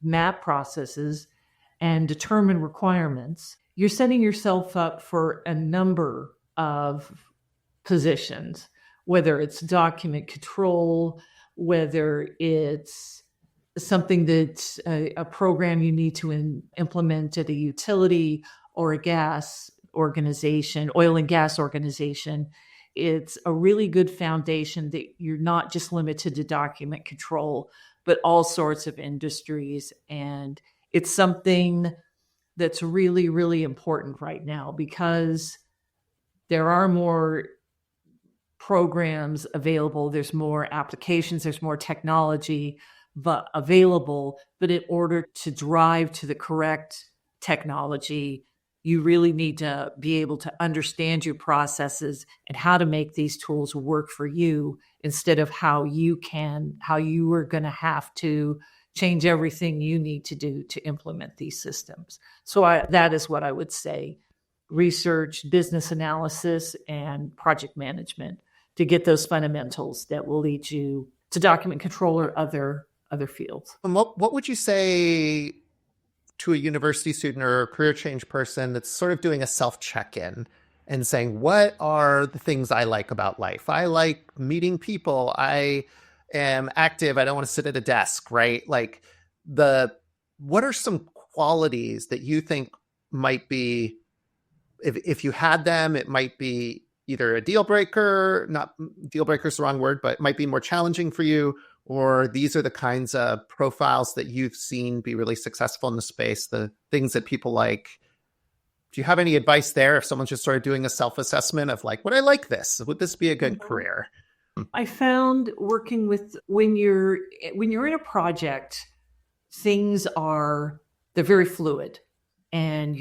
[SPEAKER 3] map processes and determine requirements, you're setting yourself up for a number of positions, whether it's document control, whether it's something that's a program you need to implement at a utility or a gas organization, oil and gas organization. It's a really good foundation that you're not just limited to document control, but all sorts of industries. And it's something that's really, really important right now, because there are more programs available. There's more applications, there's more technology available. But in order to drive to the correct technology, you really need to be able to understand your processes and how to make these tools work for you, instead of how you are going to have to change everything you need to do to implement these systems. So that is what I would say: research, business analysis, and project management, to get those fundamentals that will lead you to document control or other fields.
[SPEAKER 2] And what would you say to a university student or a career change person that's sort of doing a self-check-in and saying, what are the things I like about life? I like meeting people. I am active. I don't want to sit at a desk, right? Like what are some qualities that you think might be, if you had them, it might be either a deal breaker, not deal breaker is the wrong word, but it might be more challenging for you, or these are the kinds of profiles that you've seen be really successful in the space, the things that people like. Do you have any advice there if someone's just started doing a self-assessment of like, would I like this? Would this be a good career?
[SPEAKER 3] I found working with, when you're in a project, they're very fluid, and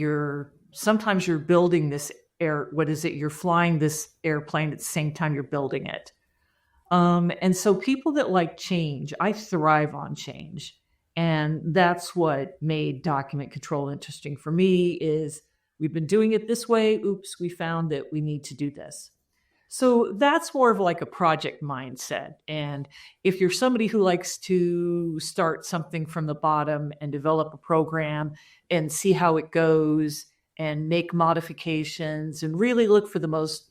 [SPEAKER 3] sometimes you're building this you're flying this airplane at the same time you're building it. And so people that like change, I thrive on change. And that's what made document control interesting for me, is we've been doing it this way. Oops, we found that we need to do this. So that's more of like a project mindset. And if you're somebody who likes to start something from the bottom and develop a program and see how it goes and make modifications and really look for the most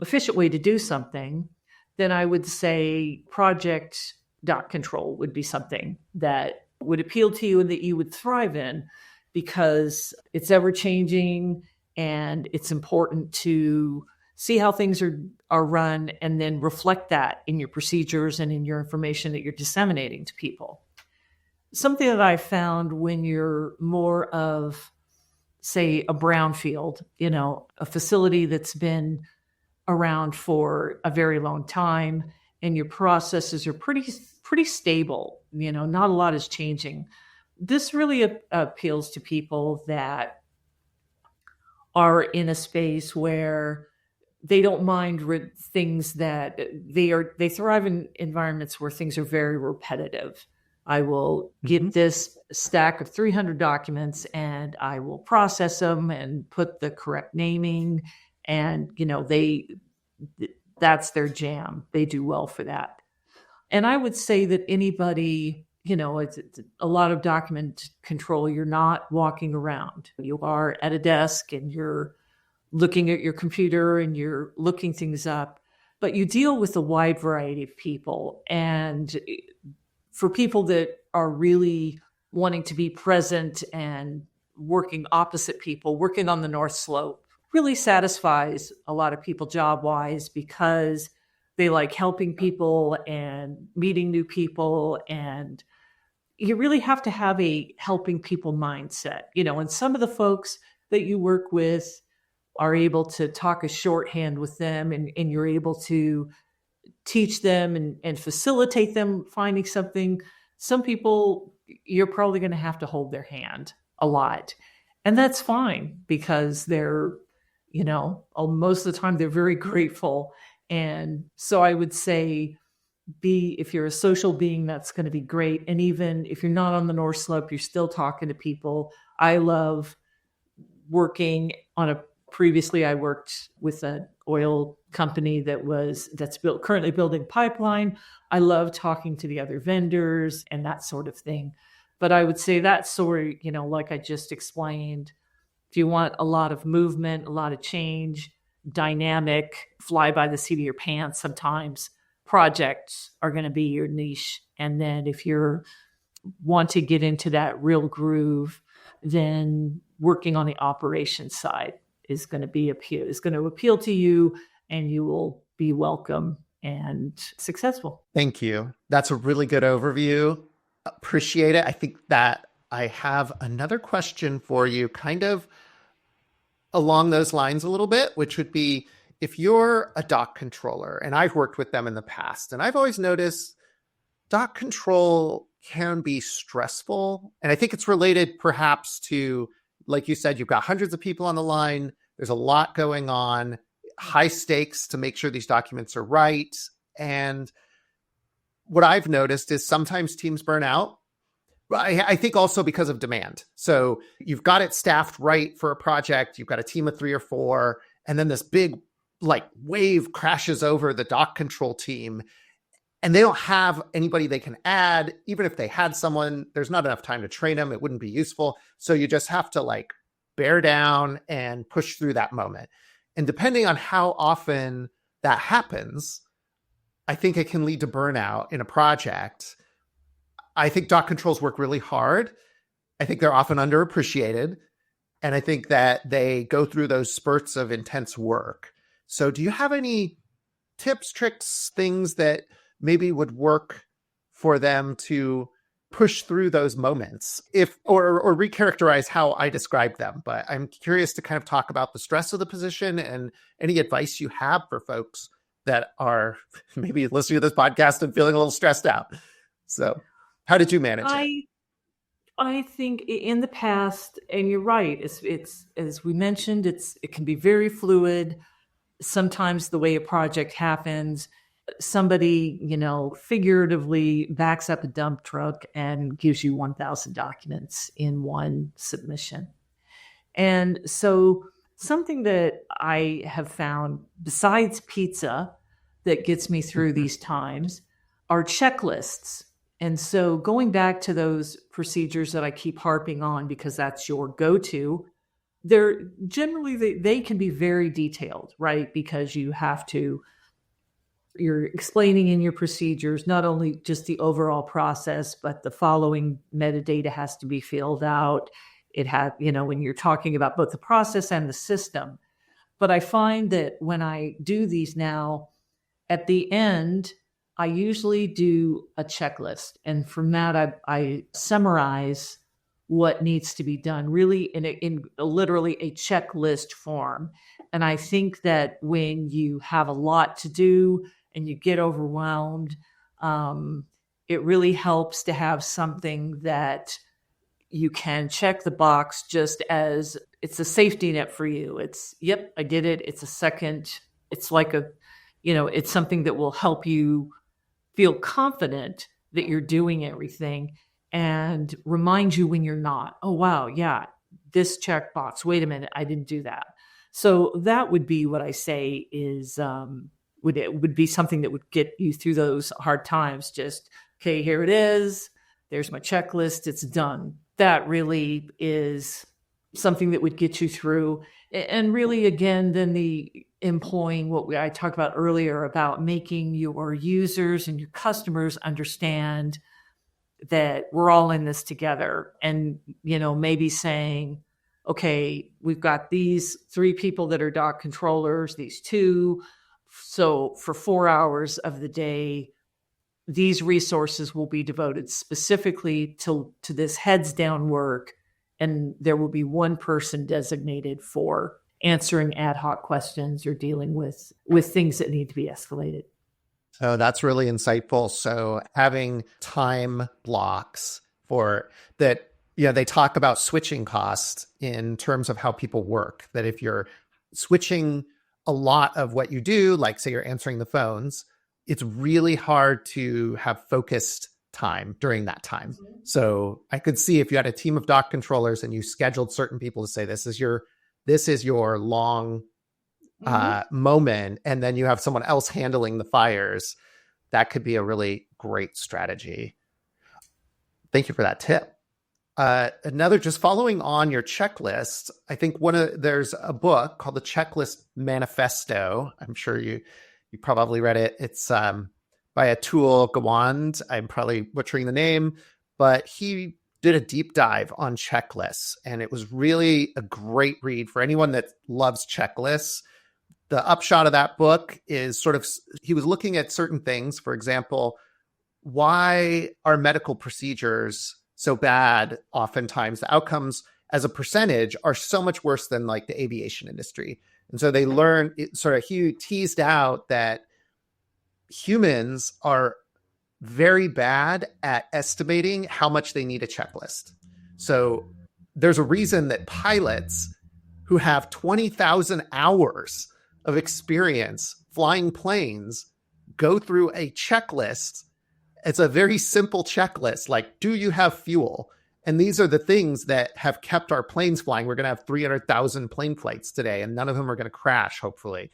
[SPEAKER 3] efficient way to do something, then I would say project doc control would be something that would appeal to you and that you would thrive in, because it's ever changing and it's important to see how things are run, and then reflect that in your procedures and in your information that you're disseminating to people. Something that I found when you're more of, say, a brownfield, a facility that's been around for a very long time, and your processes are pretty stable, not a lot is changing. This really appeals to people that are in a space where they don't mind things that they thrive in environments where things are very repetitive. I will get this stack of 300 documents and I will process them and put the correct naming, and that's their jam. They do well for that. And I would say that anybody, it's a lot of document control. You're not walking around. You are at a desk and you're looking at your computer and you're looking things up, but you deal with a wide variety of people. And for people that are really wanting to be present and working opposite people, working on the North Slope really satisfies a lot of people job-wise, because they like helping people and meeting new people. And you really have to have a helping people mindset, and some of the folks that you work with are able to talk a shorthand with them, and you're able to teach them and facilitate them finding something. Some people, you're probably going to have to hold their hand a lot. And that's fine, because they're, most of the time they're very grateful. And so I would say, if you're a social being, that's going to be great. And even if you're not on the North Slope, you're still talking to people. I love working previously I worked with an oil company that's currently building pipeline. I love talking to the other vendors and that sort of thing. But I would say that sort of, like I just explained, if you want a lot of movement, a lot of change, dynamic, fly by the seat of your pants, sometimes projects are going to be your niche. And then if you want to get into that real groove, then working on the operations side is going to appeal to you, and you will be welcome and successful.
[SPEAKER 2] Thank you. That's a really good overview. Appreciate it. I think that I have another question for you, kind of along those lines a little bit, which would be, if you're a dock controller, and I've worked with them in the past, and I've always noticed dock control can be stressful. And I think it's related perhaps to, like you said, you've got hundreds of people on the line. There's a lot going on, high stakes to make sure these documents are right. And what I've noticed is sometimes teams burn out. I think also because of demand. So you've got it staffed right for a project. You've got a team of 3 or 4, and then this big wave crashes over the dock control team, and they don't have anybody they can add. Even if they had someone, there's not enough time to train them. It wouldn't be useful. So you just have to bear down and push through that moment. And depending on how often that happens, I think it can lead to burnout in a project. I think dock controls work really hard. I think they're often underappreciated. And I think that they go through those spurts of intense work. So do you have any tips, tricks, things that maybe would work for them to push through those moments, or recharacterize how I described them? But I'm curious to kind of talk about the stress of the position and any advice you have for folks that are maybe listening to this podcast and feeling a little stressed out. So how did you manage it?
[SPEAKER 3] I think in the past, and you're right, it's as we mentioned, it can be very fluid. Sometimes the way a project happens, somebody, figuratively backs up a dump truck and gives you 1,000 documents in one submission. And so something that I have found, besides pizza, that gets me through these times are checklists. And so going back to those procedures that I keep harping on, because that's your go-to, they're generally, they can be very detailed, right? Because you're explaining in your procedures, not only just the overall process, but the following metadata has to be filled out. It had, when you're talking about both the process and the system. But I find that when I do these now, at the end, I usually do a checklist. And from that, I summarize what needs to be done, really in literally a checklist form. And I think that when you have a lot to do and you get overwhelmed, it really helps to have something that you can check the box just as it's a safety net for you. It's, yep, I did it. It's a second. It's like it's something that will help you feel confident that you're doing everything and remind you when you're not. Oh, wow. Yeah. This checkbox. Wait a minute. I didn't do that. So that would be what I say is, would be something that would get you through those hard times. Just, okay, here it is. There's my checklist. It's done. That really is something that would get you through. And really, again, then the employing what I talked about earlier about making your users and your customers understand that we're all in this together. And, maybe saying, okay, we've got these 3 people that are dock controllers, these 2. So for 4 hours of the day, these resources will be devoted specifically to this heads down work. And there will be one person designated for answering ad hoc questions or dealing with things that need to be escalated.
[SPEAKER 2] Oh, that's really insightful. So having time blocks for that, they talk about switching costs in terms of how people work, that if you're switching a lot of what you do, like say you're answering the phones, it's really hard to have focused time during that time. Mm-hmm. So I could see if you had a team of dock controllers and you scheduled certain people to say, this is your long moment, and then you have someone else handling the fires, that could be a really great strategy. Thank you for that tip. Another, just following on your checklist, I think there's a book called the Checklist Manifesto. I'm sure you probably read it. It's by Atul Gawande. I'm probably butchering the name, but he did a deep dive on checklists, and it was really a great read for anyone that loves checklists. The upshot of that book is he was looking at certain things. For example, why are medical procedures so bad? Oftentimes the outcomes as a percentage are so much worse than like the aviation industry. And so they learned, he teased out that humans are very bad at estimating how much they need a checklist. So there's a reason that pilots who have 20,000 hours of experience flying planes go through a checklist. It's a very simple checklist, like, do you have fuel? And these are the things that have kept our planes flying. We're going to have 300,000 plane flights today, and none of them are going to crash, hopefully.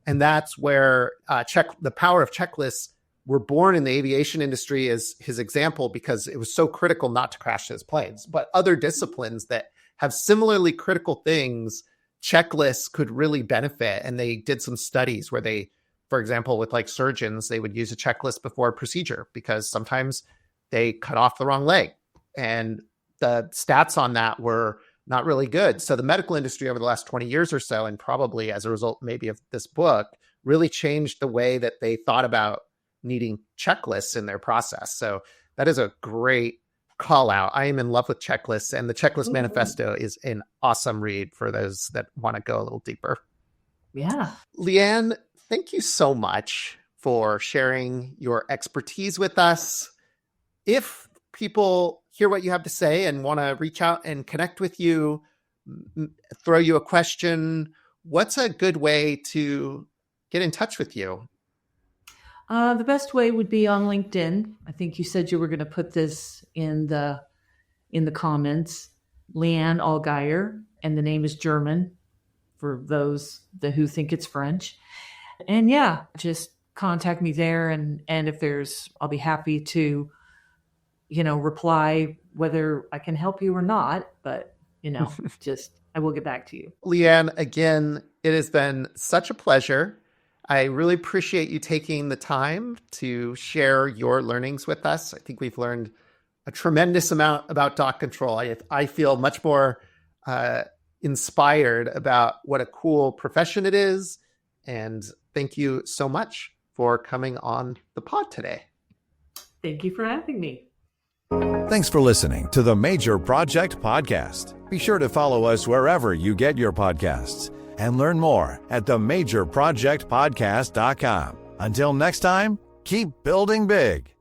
[SPEAKER 2] And that's where the power of checklists were born in the aviation industry as his example, because it was so critical not to crash his planes. But other disciplines that have similarly critical things, checklists could really benefit. And they did some studies where they, for example, with like surgeons, they would use a checklist before a procedure because sometimes they cut off the wrong leg. And the stats on that were not really good. So the medical industry over the last 20 years or so, and probably as a result maybe of this book, really changed the way that they thought about needing checklists in their process. So that is a great call out. I am in love with checklists, and the Checklist Manifesto is an awesome read for those that want to go a little deeper.
[SPEAKER 3] Yeah.
[SPEAKER 2] Leanne, thank you so much for sharing your expertise with us. If people hear what you have to say and want to reach out and connect with you, throw you a question, what's a good way to get in touch with you?
[SPEAKER 3] The best way would be on LinkedIn. I think you said you were going to put this in the comments. Leanne Allgaier, and the name is German for those who think it's French. And yeah, just contact me there, and if I'll be happy to, reply whether I can help you or not. But I will get back to you.
[SPEAKER 2] Leanne, again, it has been such a pleasure. I really appreciate you taking the time to share your learnings with us. I think we've learned a tremendous amount about dock control. I feel much more inspired about what a cool profession it is. And thank you so much for coming on the pod today.
[SPEAKER 3] Thank you for having me.
[SPEAKER 1] Thanks for listening to the Major Project Podcast. Be sure to follow us wherever you get your podcasts and learn more at themajorprojectpodcast.com. Until next time, keep building big.